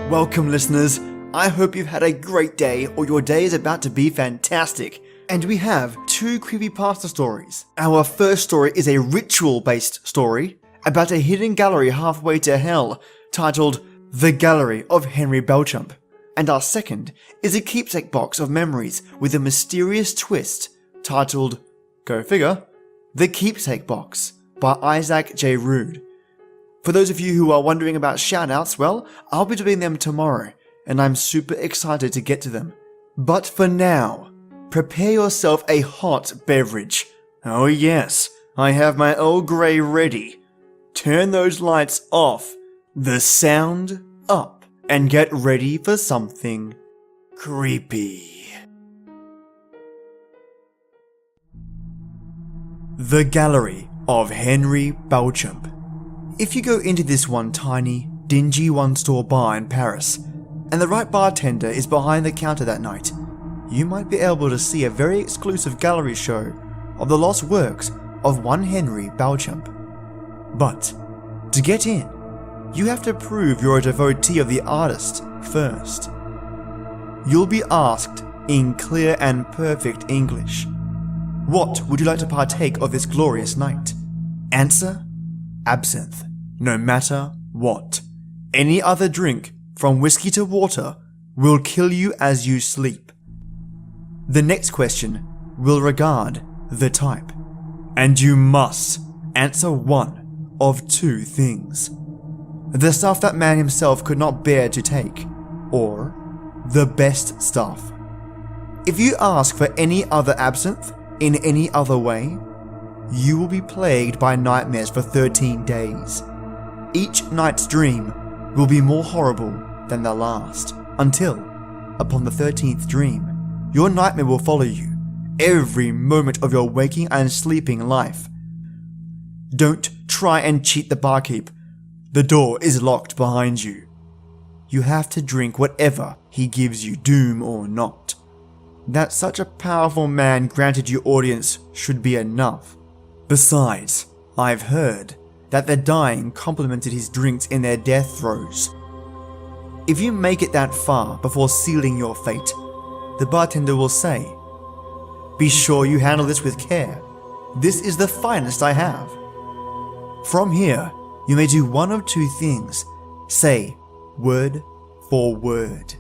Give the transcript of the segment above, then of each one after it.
Welcome listeners, I hope you've had a great day or your day is about to be fantastic. And we have 2 creepypasta stories. Our first story is a ritual-based story about a hidden gallery halfway to hell titled The Gallery of Henri Beauchamp. And our second is a keepsake box of memories with a mysterious twist titled, go figure, The Keepsake Box by Isaac J. Rood. For those of you who are wondering about shoutouts, well, I'll be doing them tomorrow, and I'm super excited to get to them. But for now, prepare yourself a hot beverage. Oh yes, I have my Earl Grey ready. Turn those lights off, the sound up, and get ready for something creepy. The Gallery of Henri Beauchamp. If you go into this one tiny, dingy one-store bar in Paris, and the right bartender is behind the counter that night, you might be able to see a very exclusive gallery show of the lost works of one Henri Beauchamp. But, to get in, you have to prove you're a devotee of the artist first. You'll be asked in clear and perfect English, what would you like to partake of this glorious night? Answer, absinthe. No matter what. Any other drink, from whiskey to water, will kill you as you sleep. The next question will regard the type, and you must answer one of 2 things. The stuff that man himself could not bear to take, or the best stuff. If you ask for any other absinthe in any other way, you will be plagued by nightmares for 13 days. Each night's dream will be more horrible than the last, until, upon the 13th dream, your nightmare will follow you every moment of your waking and sleeping life. Don't try and cheat the barkeep. The door is locked behind you. You have to drink whatever he gives you, doom or not. That such a powerful man granted you audience should be enough. Besides, I've heard that the dying complimented his drinks in their death throes. If you make it that far before sealing your fate, the bartender will say, "Be sure you handle this with care. This is the finest I have." From here, you may do one of 2 things. Say, word for word,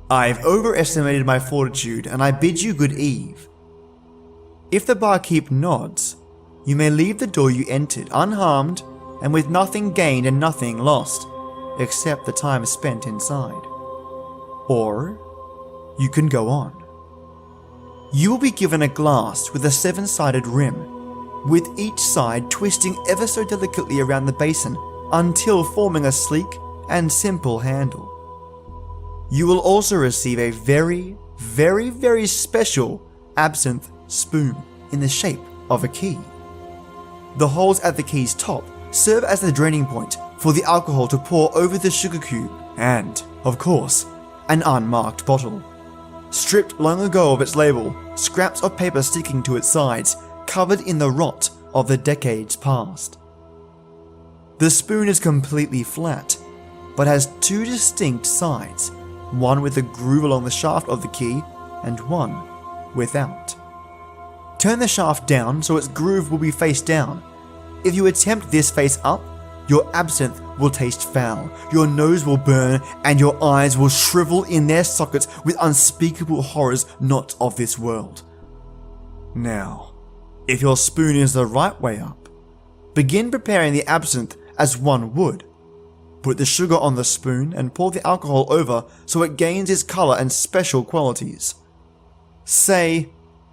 "I've overestimated my fortitude and I bid you good eve." If the barkeep nods, you may leave the door you entered unharmed and with nothing gained and nothing lost, except the time spent inside. Or, you can go on. You will be given a glass with a 7-sided rim, with each side twisting ever so delicately around the basin until forming a sleek and simple handle. You will also receive a very, very, very special absinthe spoon in the shape of a key. The holes at the key's top serve as the draining point for the alcohol to pour over the sugar cube and, of course, an unmarked bottle. Stripped long ago of its label, scraps of paper sticking to its sides, covered in the rot of the decades past. The spoon is completely flat, but has 2 distinct sides, one with a groove along the shaft of the key and one without. Turn the shaft down so its groove will be face down. If you attempt this face up, your absinthe will taste foul, your nose will burn, and your eyes will shrivel in their sockets with unspeakable horrors not of this world. Now, if your spoon is the right way up, begin preparing the absinthe as one would. Put the sugar on the spoon and pour the alcohol over so it gains its color and special qualities. Say,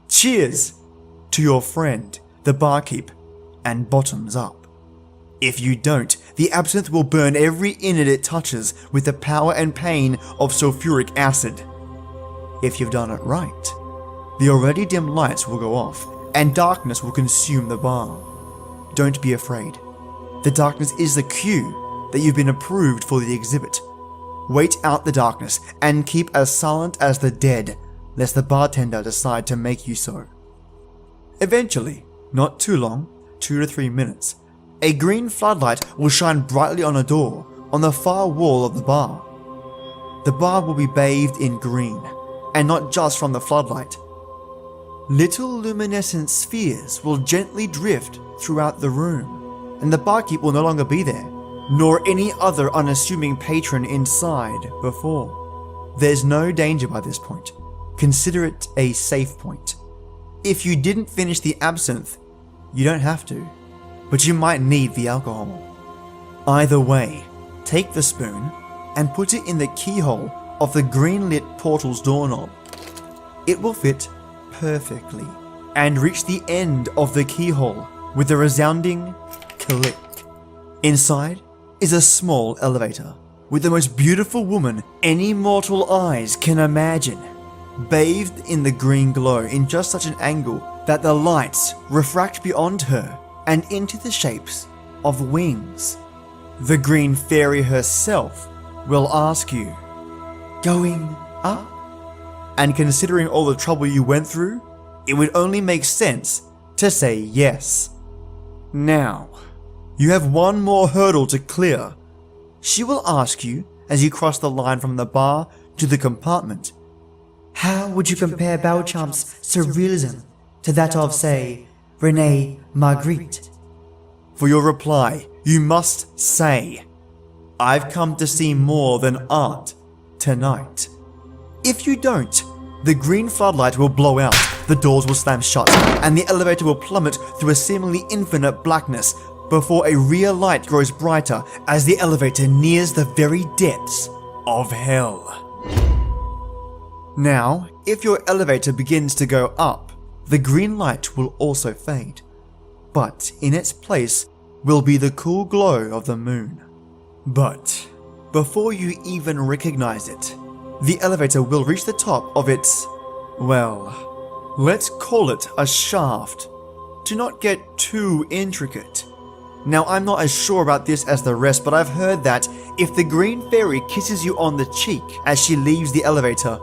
"Cheers!" to your friend, the barkeep, and bottoms up. If you don't, the absinthe will burn every innet it touches with the power and pain of sulfuric acid. If you've done it right, the already dim lights will go off, and darkness will consume the bar. Don't be afraid. The darkness is the cue that you've been approved for the exhibit. Wait out the darkness and keep as silent as the dead, lest the bartender decide to make you so. Eventually, not too long, 2 to 3 minutes, a green floodlight will shine brightly on a door on the far wall of the bar. the bar will be bathed in green, and not just from the floodlight. Little luminescent spheres will gently drift throughout the room, and the barkeep will no longer be there, nor any other unassuming patron inside before. There's no danger by this point. Consider it a safe point. If you didn't finish the absinthe, you don't have to, but you might need the alcohol. Either way, take the spoon and put it in the keyhole of the green-lit portal's doorknob. It will fit perfectly and reach the end of the keyhole with a resounding click. Inside is a small elevator with the most beautiful woman any mortal eyes can imagine, bathed in the green glow in just such an angle that the lights refract beyond her and into the shapes of wings. The green fairy herself will ask you, "Going up?" And considering all the trouble you went through, it would only make sense to say yes. Now, you have one more hurdle to clear. She will ask you, as you cross the line from the bar to the compartment, "How would you compare Beauchamp's surrealism to that of, say, René Magritte?" For your reply, you must say, "I've come to see more than art tonight." If you don't, the green floodlight will blow out, the doors will slam shut, and the elevator will plummet through a seemingly infinite blackness before a rear light grows brighter as the elevator nears the very depths of hell. Now, if your elevator begins to go up, the green light will also fade, but in its place will be the cool glow of the moon. But before you even recognize it, the elevator will reach the top of its, well, let's call it a shaft, to not get too intricate. Now, I'm not as sure about this as the rest, but I've heard that if the green fairy kisses you on the cheek as she leaves the elevator,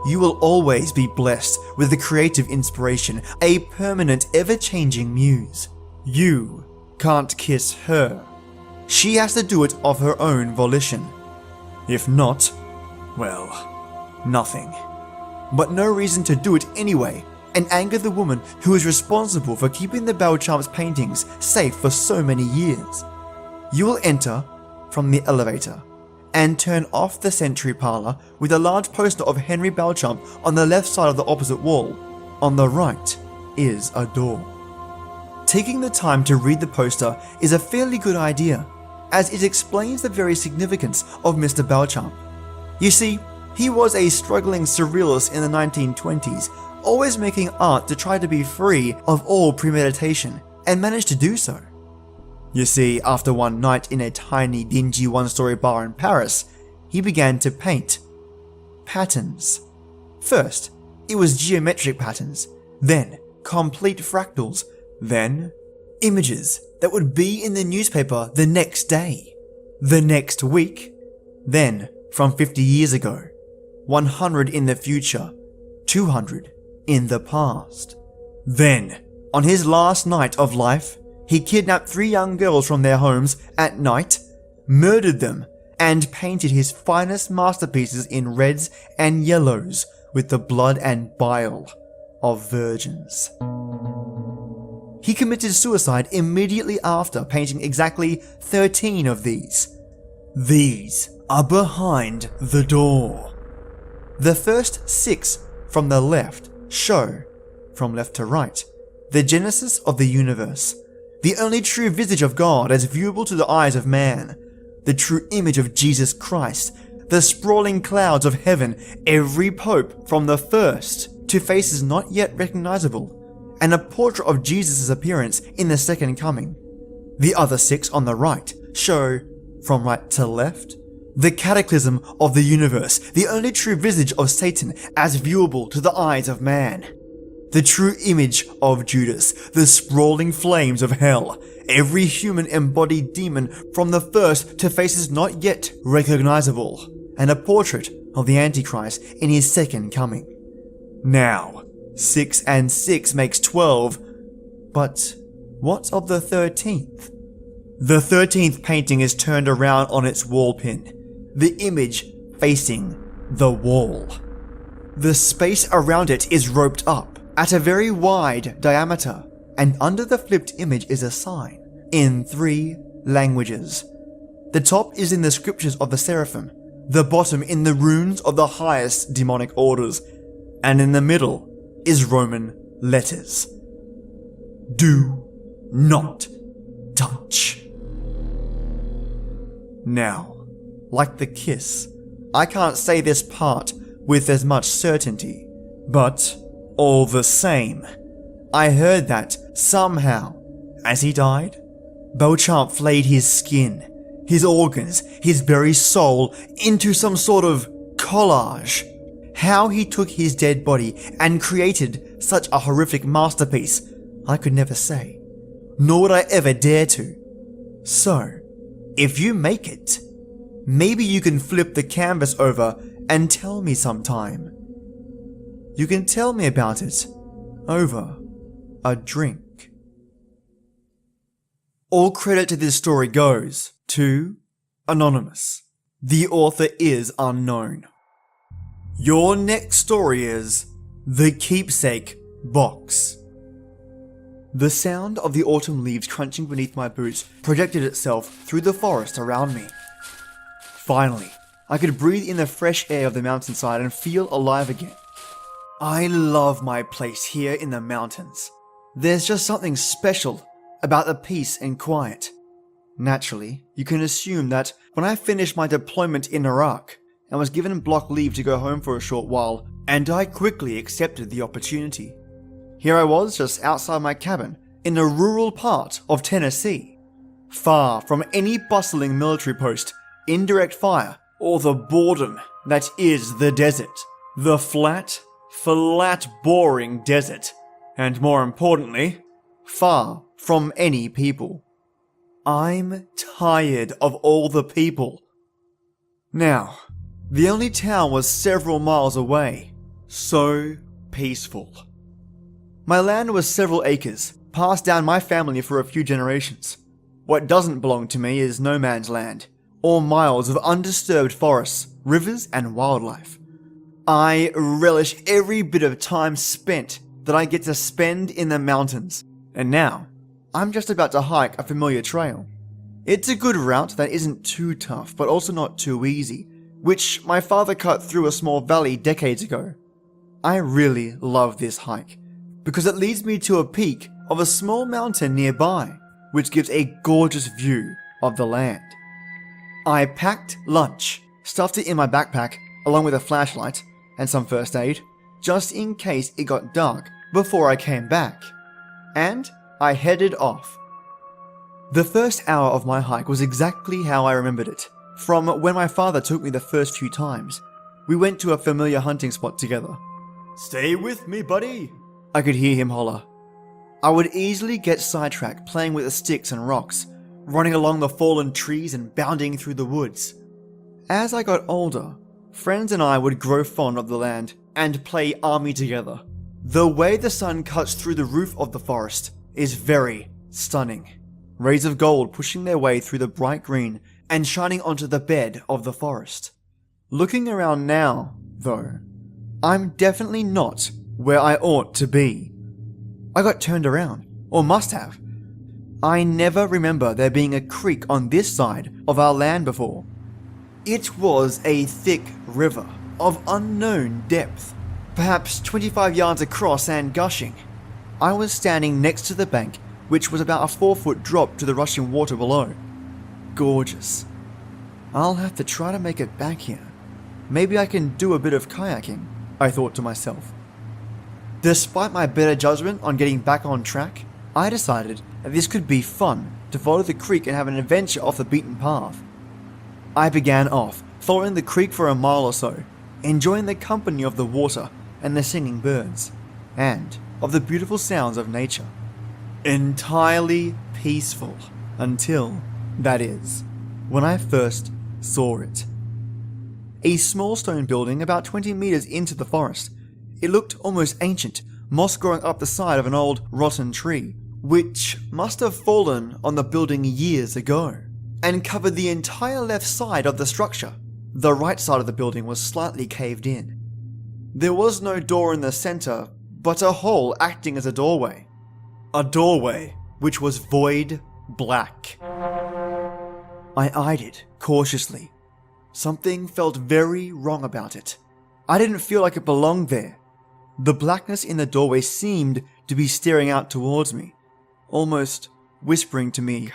you will always be blessed with the creative inspiration, a permanent, ever-changing muse. You can't kiss her. She has to do it of her own volition. If not, well, nothing. But no reason to do it anyway, and anger the woman who is responsible for keeping the Beauchamp's paintings safe for so many years. You will enter from the elevator and turn off the sentry parlor with a large poster of Henri Beauchamp on the left side of the opposite wall. On the right is a door. Taking the time to read the poster is a fairly good idea, as it explains the very significance of Mr. Beauchamp. You see, he was a struggling surrealist in the 1920s, always making art to try to be free of all premeditation, and managed to do so. You see, after one night in a tiny, dingy one-story bar in Paris, he began to paint patterns. First, it was geometric patterns, then complete fractals, then images that would be in the newspaper the next day, the next week, then from 50 years ago, 100 in the future, 200 in the past. Then, on his last night of life, he kidnapped 3 young girls from their homes at night, murdered them, and painted his finest masterpieces in reds and yellows with the blood and bile of virgins. He committed suicide immediately after painting exactly 13 of these. These are behind the door. The first 6 from the left show, from left to right, the genesis of the universe, the only true visage of God as viewable to the eyes of man, the true image of Jesus Christ, the sprawling clouds of heaven, every pope from the first to faces not yet recognizable, and a portrait of Jesus' appearance in the second coming. The other 6 on the right show, from right to left, the cataclysm of the universe, the only true visage of Satan as viewable to the eyes of man, the true image of Judas, the sprawling flames of hell, every human embodied demon from the first to faces not yet recognizable, and a portrait of the Antichrist in his second coming. Now, 6 and 6 makes 12, but what of the 13th? The 13th painting is turned around on its wall pin, the image facing the wall. The space around it is roped up at a very wide diameter, and under the flipped image is a sign in 3 languages. The top is in the scriptures of the Seraphim, the bottom in the runes of the highest demonic orders, and in the middle is Roman letters. Do not touch. Now, like the kiss, I can't say this part with as much certainty, but all the same, I heard that somehow, as he died, Beauchamp flayed his skin, his organs, his very soul into some sort of collage. How he took his dead body and created such a horrific masterpiece, I could never say, nor would I ever dare to. So, if you make it, maybe you can flip the canvas over and tell me sometime. You can tell me about it over a drink. All credit to this story goes to Anonymous. The author is unknown. Your next story is The Keepsake Box. The sound of the autumn leaves crunching beneath my boots projected itself through the forest around me. Finally, I could breathe in the fresh air of the mountainside and feel alive again. I love my place here in the mountains. There's just something special about the peace and quiet. Naturally, you can assume that when I finished my deployment in Iraq and was given block leave to go home for a short while, and I quickly accepted the opportunity. Here I was, just outside my cabin, in a rural part of Tennessee, far from any bustling military post, indirect fire, or the boredom that is the desert. The flat, boring desert. And more importantly, far from any people. I'm tired of all the people. Now, the only town was several miles away. So peaceful. My land was several acres, passed down my family for a few generations. What doesn't belong to me is no man's land, or miles of undisturbed forests, rivers, and wildlife. I relish every bit of time spent that I get to spend in the mountains. And now, I'm just about to hike a familiar trail. It's a good route that isn't too tough, but also not too easy, which my father cut through a small valley decades ago. I really love this hike, because it leads me to a peak of a small mountain nearby, which gives a gorgeous view of the land. I packed lunch, stuffed it in my backpack, along with a flashlight and some first aid, just in case it got dark before I came back. And I headed off. The first hour of my hike was exactly how I remembered it, from when my father took me the first few times. We went to a familiar hunting spot together. "Stay with me, buddy," I could hear him holler. I would easily get sidetracked playing with the sticks and rocks, running along the fallen trees and bounding through the woods. As I got older, friends and I would grow fond of the land and play army together. The way the sun cuts through the roof of the forest is very stunning. Rays of gold pushing their way through the bright green and shining onto the bed of the forest. Looking around now, though, I'm definitely not where I ought to be. I got turned around, or must have. I never remember there being a creek on this side of our land before. It was a thick river of unknown depth, perhaps 25 yards across and gushing. I was standing next to the bank, which was about a 4-foot drop to the rushing water below. Gorgeous. I'll have to try to make it back here. Maybe I can do a bit of kayaking, I thought to myself. Despite my better judgment on getting back on track, I decided that this could be fun to follow the creek and have an adventure off the beaten path. I began off, following the creek for a mile or so, enjoying the company of the water and the singing birds, and of the beautiful sounds of nature. Entirely peaceful, until, that is, when I first saw it. A small stone building about 20 meters into the forest. It looked almost ancient, moss growing up the side of an old, rotten tree, which must have fallen on the building years ago, and covered the entire left side of the structure. The right side of the building was slightly caved in. There was no door in the center, but a hole acting as a doorway. A doorway which was void black. I eyed it cautiously. Something felt very wrong about it. I didn't feel like it belonged there. The blackness in the doorway seemed to be staring out towards me, almost whispering to me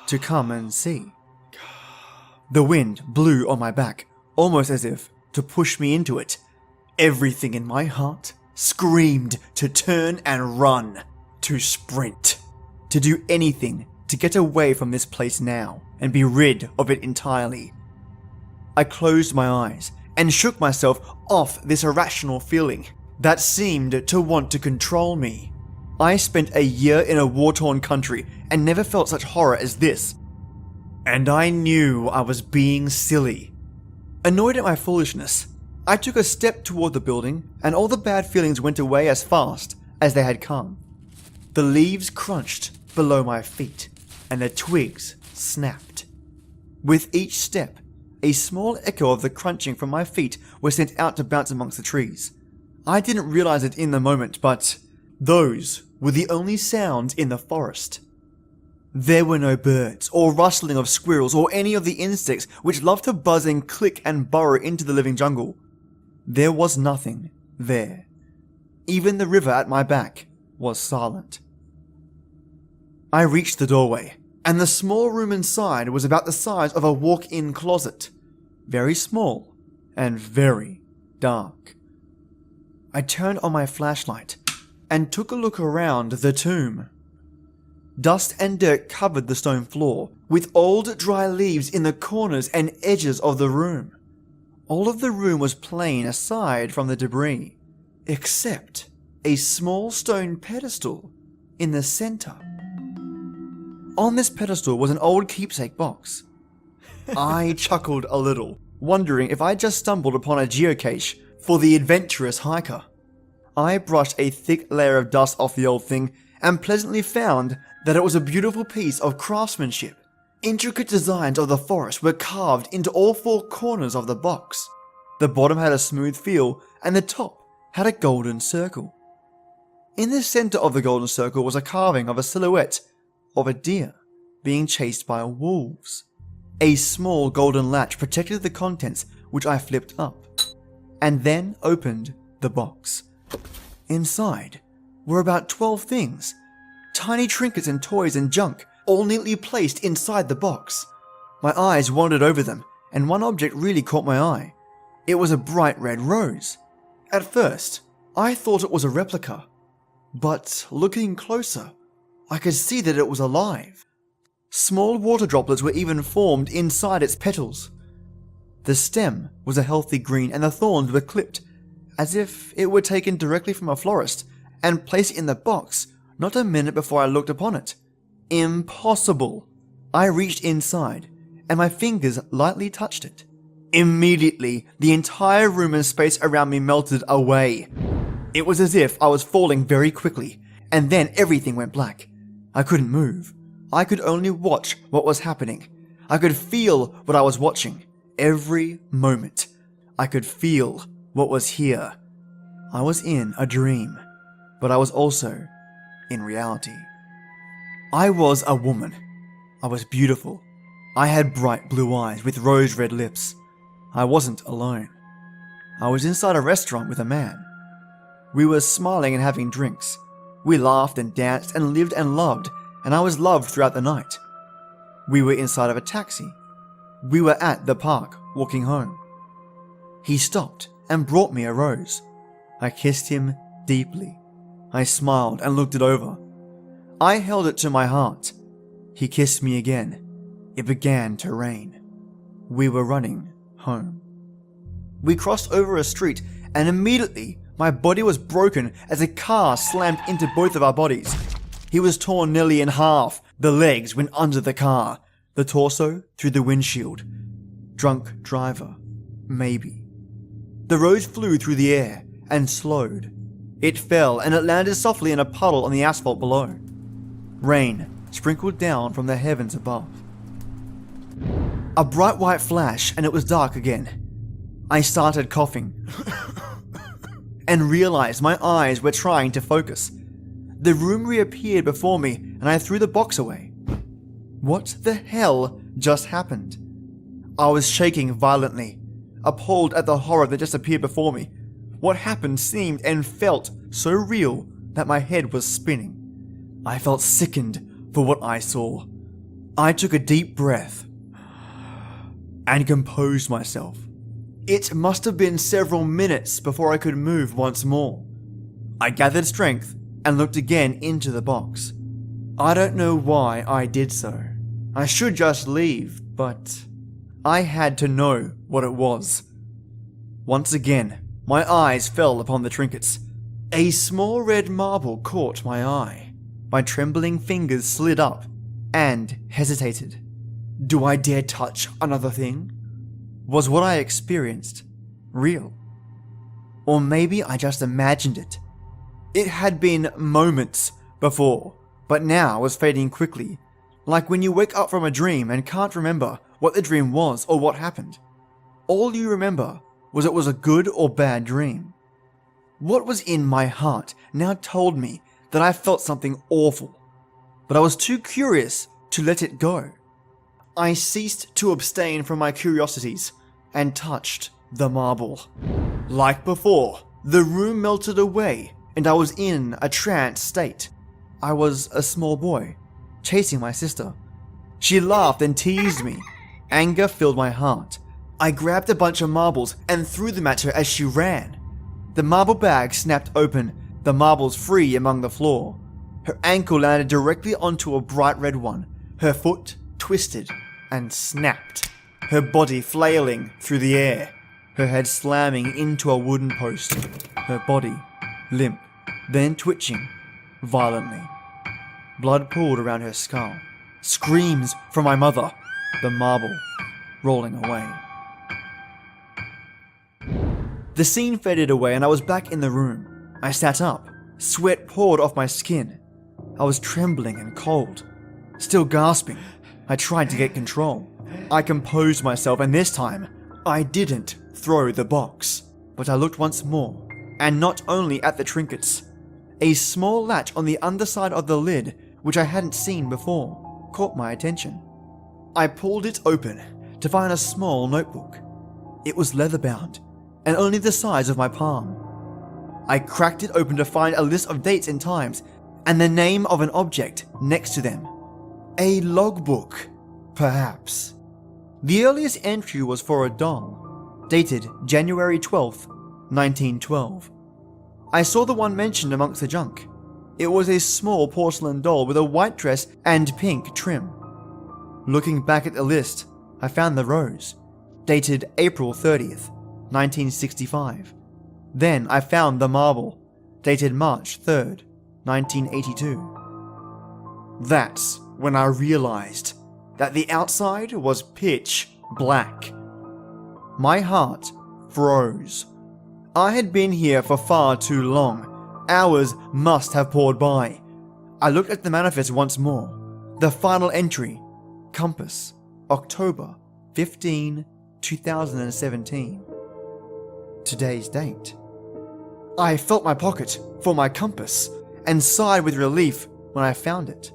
to come and see. The wind blew on my back, almost as if to push me into it. Everything in my heart screamed to turn and run, to sprint, to do anything to get away from this place now and be rid of it entirely. I closed my eyes and shook myself off this irrational feeling that seemed to want to control me. I spent a year in a war-torn country and never felt such horror as this. And I knew I was being silly. Annoyed at my foolishness, I took a step toward the building and all the bad feelings went away as fast as they had come. The leaves crunched below my feet and the twigs snapped. With each step, a small echo of the crunching from my feet was sent out to bounce amongst the trees. I didn't realize it in the moment, but those were the only sounds in the forest. There were no birds, or rustling of squirrels, or any of the insects which love to buzz and click and burrow into the living jungle. There was nothing there. Even the river at my back was silent. I reached the doorway, and the small room inside was about the size of a walk-in closet. Very small and very dark. I turned on my flashlight and took a look around the tomb. Dust and dirt covered the stone floor, with old dry leaves in the corners and edges of the room. All of the room was plain aside from the debris, except a small stone pedestal in the center. On this pedestal was an old keepsake box. I chuckled a little, wondering if I'd just stumbled upon a geocache for the adventurous hiker. I brushed a thick layer of dust off the old thing and pleasantly found that it was a beautiful piece of craftsmanship. Intricate designs of the forest were carved into all four corners of the box. The bottom had a smooth feel and the top had a golden circle. In the center of the golden circle was a carving of a silhouette of a deer being chased by wolves. A small golden latch protected the contents, which I flipped up, and then opened the box. Inside were about 12 things, tiny trinkets and toys and junk, all neatly placed inside the box. My eyes wandered over them, and one object really caught my eye. It was a bright red rose. At first, I thought it was a replica, but looking closer, I could see that it was alive. Small water droplets were even formed inside its petals. The stem was a healthy green and the thorns were clipped, as if it were taken directly from a florist and placed in the box not a minute before I looked upon it. Impossible! I reached inside, and my fingers lightly touched it. Immediately, the entire room and space around me melted away. It was as if I was falling very quickly, and then everything went black. I couldn't move. I could only watch what was happening. I could feel what I was watching. Every moment, I could feel what was here. I was in a dream, but I was also in reality. I was a woman. I was beautiful. I had bright blue eyes with rose-red lips. I wasn't alone. I was inside a restaurant with a man. We were smiling and having drinks. We laughed and danced and lived and loved, and I was loved throughout the night. We were inside of a taxi. We were at the park, walking home. He stopped and brought me a rose. I kissed him deeply. I smiled and looked it over. I held it to my heart. He kissed me again. It began to rain. We were running home. We crossed over a street, and immediately my body was broken as a car slammed into both of our bodies. He was torn nearly in half. The legs went under the car, the torso through the windshield. Drunk driver, maybe. The rose flew through the air and slowed. It fell and it landed softly in a puddle on the asphalt below. Rain sprinkled down from the heavens above. A bright white flash and it was dark again. I started coughing and realized my eyes were trying to focus. The room reappeared before me and I threw the box away. What the hell just happened? I was shaking violently, appalled at the horror that just appeared before me. What happened seemed and felt so real that my head was spinning. I felt sickened for what I saw. I took a deep breath and composed myself. It must have been several minutes before I could move once more. I gathered strength and looked again into the box. I don't know why I did so. I should just leave, but I had to know what it was. Once again, my eyes fell upon the trinkets. A small red marble caught my eye. My trembling fingers slid up and hesitated. Do I dare touch another thing? Was what I experienced real? Or maybe I just imagined it. It had been moments before, but now was fading quickly, like when you wake up from a dream and can't remember what the dream was or what happened. All you remember was it was a good or bad dream. What was in my heart now told me that I felt something awful, but I was too curious to let it go. I ceased to abstain from my curiosities and touched the marble. Like before, the room melted away and I was in a trance state. I was a small boy, chasing my sister. She laughed and teased me. Anger filled my heart. I grabbed a bunch of marbles and threw them at her as she ran. The marble bag snapped open, the marbles free among the floor. Her ankle landed directly onto a bright red one. Her foot twisted and snapped, her body flailing through the air, her head slamming into a wooden post, her body limp, then twitching violently. Blood pooled around her skull. Screams from my mother, the marble rolling away. The scene faded away and I was back in the room. I sat up, sweat poured off my skin. I was trembling and cold. Still gasping, I tried to get control. I composed myself and this time, I didn't throw the box. But I looked once more, and not only at the trinkets. A small latch on the underside of the lid, which I hadn't seen before, caught my attention. I pulled it open to find a small notebook. It was leather-bound, and only the size of my palm. I cracked it open to find a list of dates and times, and the name of an object next to them. A logbook, perhaps. The earliest entry was for a doll, dated January 12th, 1912. I saw the one mentioned amongst the junk. It was a small porcelain doll with a white dress and pink trim. Looking back at the list, I found the rose, dated April 30th, 1965. Then I found the marble, dated March 3rd, 1982. That's when I realized that the outside was pitch black. My heart froze. I had been here for far too long. Hours must have poured by. I looked at the manifest once more. The final entry, compass, October 15, 2017. Today's date. I felt my pocket for my compass and sighed with relief when I found it.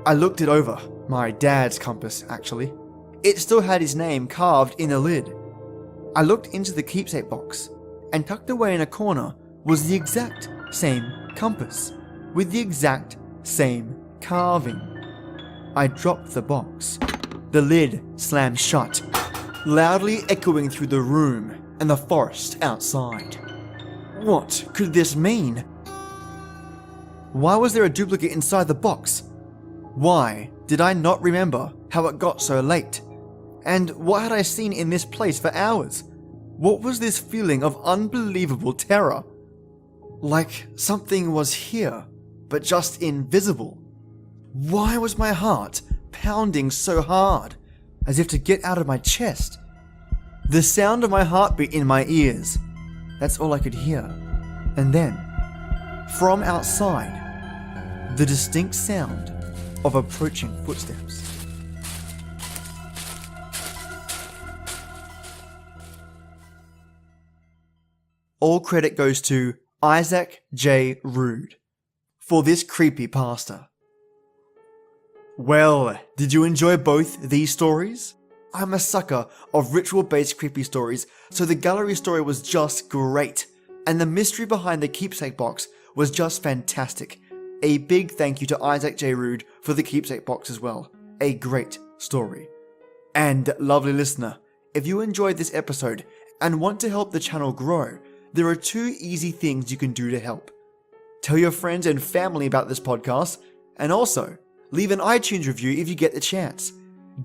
I looked it over, my dad's compass actually. It still had his name carved in the lid. I looked into the keepsake box, and tucked away in a corner was the exact same compass, with the exact same carving. I dropped the box. The lid slammed shut, loudly echoing through the room and the forest outside. What could this mean? Why was there a duplicate inside the box? Why did I not remember how it got so late? And what had I seen in this place for hours? What was this feeling of unbelievable terror? Like something was here, but just invisible. Why was my heart pounding so hard, as if to get out of my chest? The sound of my heartbeat in my ears. That's all I could hear. And then, from outside, the distinct sound of approaching footsteps. all credit goes to Isaac J. Rood for this creepypasta. Well, did you enjoy both these stories? I'm a sucker of ritual-based creepy stories, so the gallery story was just great, and the mystery behind the Keepsake Box was just fantastic. A big thank you to Isaac J. Rood for the Keepsake Box as well. A great story. And lovely listener, if you enjoyed this episode and want to help the channel grow, there are 2 easy things you can do to help. Tell your friends and family about this podcast, and also leave an iTunes review if you get the chance.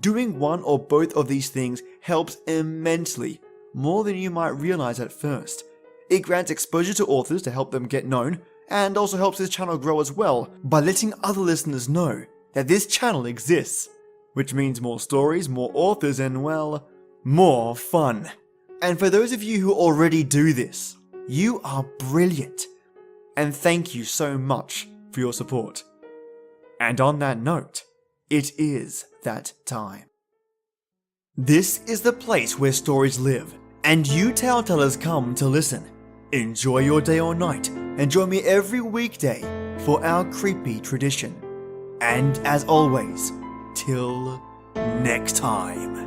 Doing one or both of these things helps immensely, more than you might realize at first. It grants exposure to authors to help them get known, and also helps this channel grow as well by letting other listeners know that this channel exists, which means more stories, more authors, and well, more fun. And for those of you who already do this, you are brilliant. And thank you so much for your support. And on that note, it is that time. This is the place where stories live, and you tale-tellers come to listen. Enjoy your day or night, and join me every weekday for our creepy tradition. And as always, till next time.